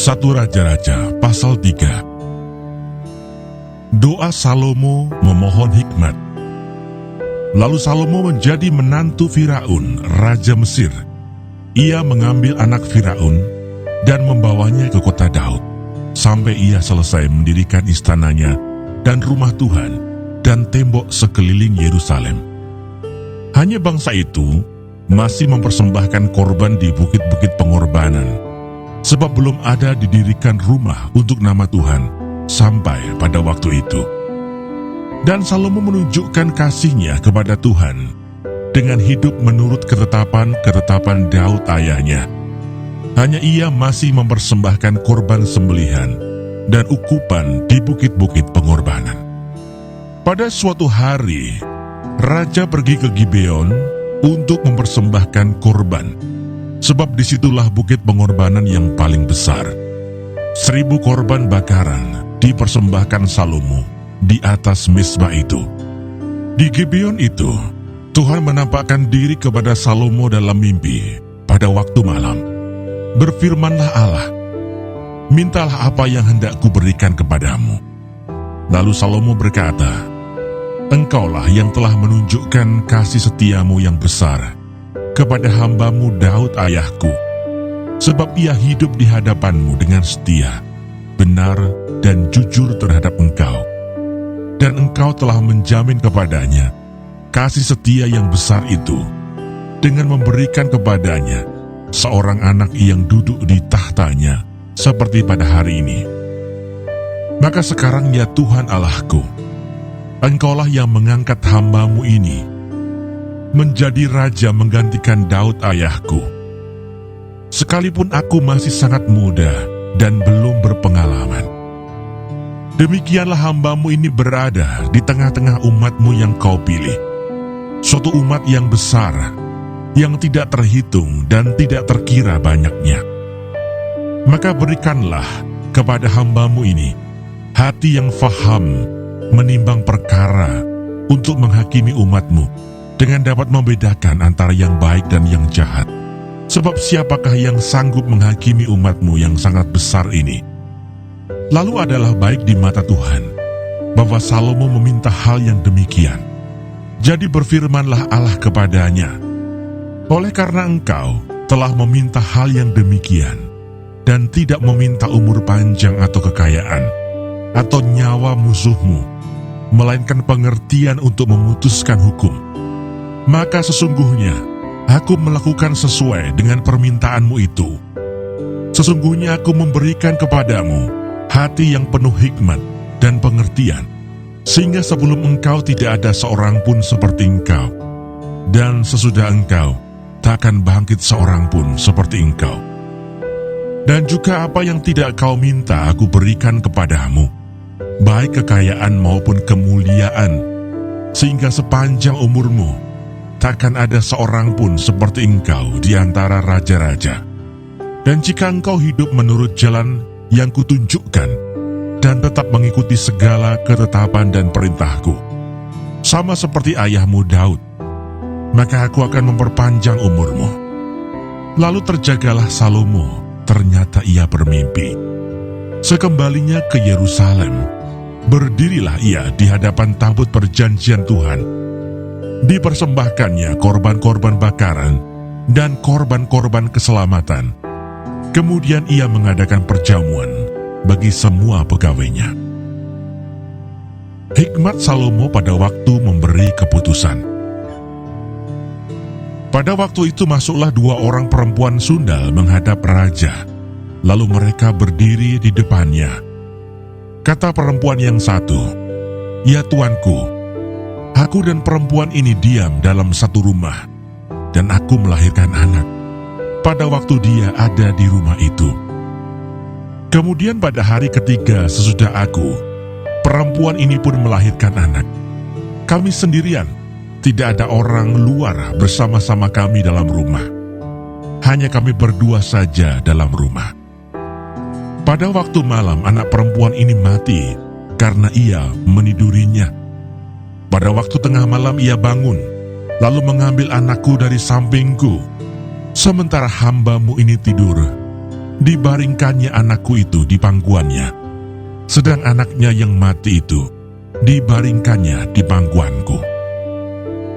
1 Raja-Raja pasal 3. Doa Salomo memohon hikmat. Lalu Salomo menjadi menantu Firaun, Raja Mesir. Ia mengambil anak Firaun dan membawanya ke kota Daud, sampai ia selesai mendirikan istananya dan rumah Tuhan dan tembok sekeliling Yerusalem. Hanya bangsa itu masih mempersembahkan korban di bukit-bukit pengorbanan, sebab belum ada didirikan rumah untuk nama Tuhan sampai pada waktu itu. Dan Salomo menunjukkan kasihnya kepada Tuhan dengan hidup menurut ketetapan Daud ayahnya. Hanya ia masih mempersembahkan korban sembelihan dan ukupan di bukit-bukit pengorbanan. Pada suatu hari, raja pergi ke Gibeon untuk mempersembahkan korban, sebab disitulah bukit pengorbanan yang paling besar. 1000 korban bakaran dipersembahkan Salomo di atas mezbah itu. Di Gibeon itu, Tuhan menampakkan diri kepada Salomo dalam mimpi pada waktu malam. Berfirmanlah Allah, "Mintalah apa yang hendak kuberikan kepadamu." Lalu Salomo berkata, "Engkaulah yang telah menunjukkan kasih setiamu yang besar kepada hambamu Daud ayahku, sebab ia hidup di hadapanmu dengan setia, benar dan jujur terhadap engkau. Dan engkau telah menjamin kepadanya kasih setia yang besar itu, dengan memberikan kepadanya seorang anak yang duduk di tahtanya, seperti pada hari ini. Maka sekarang ya Tuhan Allahku, engkaulah yang mengangkat hambamu ini menjadi raja menggantikan Daud ayahku. Sekalipun aku masih sangat muda dan belum berpengalaman. Demikianlah hambamu ini berada di tengah-tengah umatmu yang kau pilih, suatu umat yang besar, yang tidak terhitung dan tidak terkira banyaknya. Maka berikanlah kepada hambamu ini hati yang faham menimbang perkara untuk menghakimi umatmu, dengan dapat membedakan antara yang baik dan yang jahat. Sebab siapakah yang sanggup menghakimi umatmu yang sangat besar ini?" Lalu adalah baik di mata Tuhan bahwa Salomo meminta hal yang demikian. Jadi berfirmanlah Allah kepadanya, "Oleh karena engkau telah meminta hal yang demikian, dan tidak meminta umur panjang atau kekayaan, atau nyawa musuhmu, melainkan pengertian untuk memutuskan hukum, maka sesungguhnya aku melakukan sesuai dengan permintaanmu itu. Sesungguhnya aku memberikan kepadamu hati yang penuh hikmat dan pengertian, sehingga sebelum engkau tidak ada seorang pun seperti engkau, dan sesudah engkau tak akan bangkit seorang pun seperti engkau. Dan juga apa yang tidak kau minta aku berikan kepadamu, baik kekayaan maupun kemuliaan, sehingga sepanjang umurmu takkan ada seorang pun seperti engkau di antara raja-raja. Dan jika engkau hidup menurut jalan yang kutunjukkan, dan tetap mengikuti segala ketetapan dan perintahku, sama seperti ayahmu Daud, maka aku akan memperpanjang umurmu." Lalu terjagalah Salomo, ternyata ia bermimpi. Sekembalinya ke Yerusalem, berdirilah ia di hadapan tabut perjanjian Tuhan. Dipersembahkannya korban-korban bakaran dan korban-korban keselamatan. Kemudian ia mengadakan perjamuan bagi semua pegawainya. Hikmat Salomo pada waktu memberi keputusan. Pada waktu itu masuklah 2 orang perempuan sundal menghadap raja, lalu mereka berdiri di depannya. Kata perempuan yang satu, "Ya tuanku, aku dan perempuan ini diam dalam satu rumah, dan aku melahirkan anak pada waktu dia ada di rumah itu. Kemudian pada hari ketiga sesudah aku, perempuan ini pun melahirkan anak. Kami sendirian, tidak ada orang luar bersama-sama kami dalam rumah. Hanya kami berdua saja dalam rumah. Pada waktu malam anak perempuan ini mati karena ia menidurinya. Pada waktu tengah malam ia bangun, lalu mengambil anakku dari sampingku, sementara hambamu ini tidur. dibaringkannya anakku itu di pangkuannya, sedang anaknya yang mati itu dibaringkannya di pangkuanku.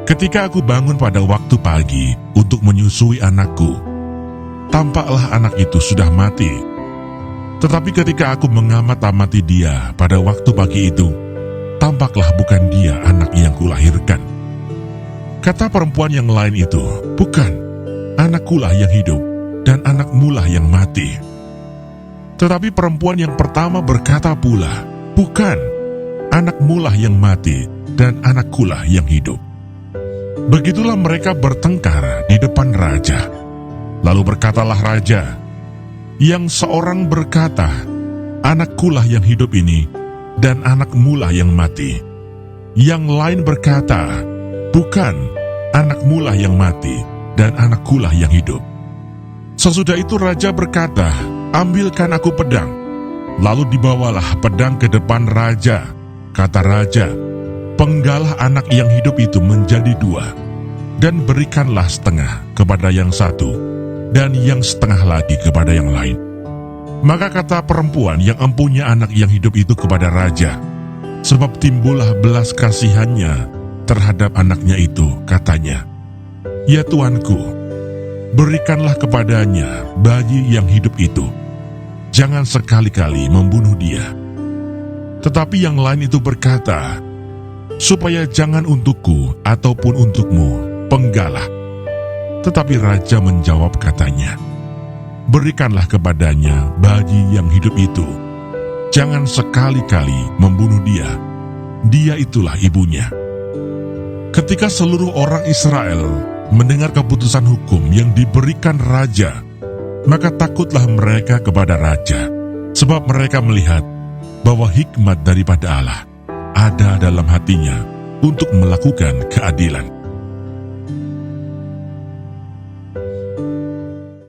Ketika aku bangun pada waktu pagi untuk menyusui anakku, tampaklah anak itu sudah mati. Tetapi ketika aku mengamat-amati dia pada waktu pagi itu, tampaklah bukan dia anak yang kulahirkan. Kata perempuan yang lain itu, bukan, anakkulah yang hidup dan anakmulah yang mati. Tetapi perempuan yang pertama berkata pula, bukan, anakmulah yang mati dan anakkulah yang hidup. Begitulah mereka bertengkar di depan raja. Lalu berkatalah raja, yang seorang berkata, anakkulah yang hidup ini dan anakmulah yang mati. Yang lain berkata, bukan, anakmulah yang mati dan anakkulah yang hidup. Sesudah itu raja berkata, ambilkan aku pedang. Lalu dibawalah pedang ke depan raja. Kata raja, penggalah anak yang hidup itu menjadi dua, dan berikanlah setengah kepada yang satu, dan yang setengah lagi kepada yang lain. Maka kata perempuan yang empunya anak yang hidup itu kepada raja, sebab timbullah belas kasihannya terhadap anaknya itu, katanya, ya tuanku, berikanlah kepadanya bayi yang hidup itu, jangan sekali-kali membunuh dia. Tetapi yang lain itu berkata, supaya jangan untukku ataupun untukmu penggalah. Tetapi raja menjawab katanya, berikanlah kepadanya bayi yang hidup itu, jangan sekali-kali membunuh dia, dia itulah ibunya. Ketika seluruh orang Israel mendengar keputusan hukum yang diberikan raja, maka takutlah mereka kepada raja, sebab mereka melihat bahwa hikmat daripada Allah ada dalam hatinya untuk melakukan keadilan.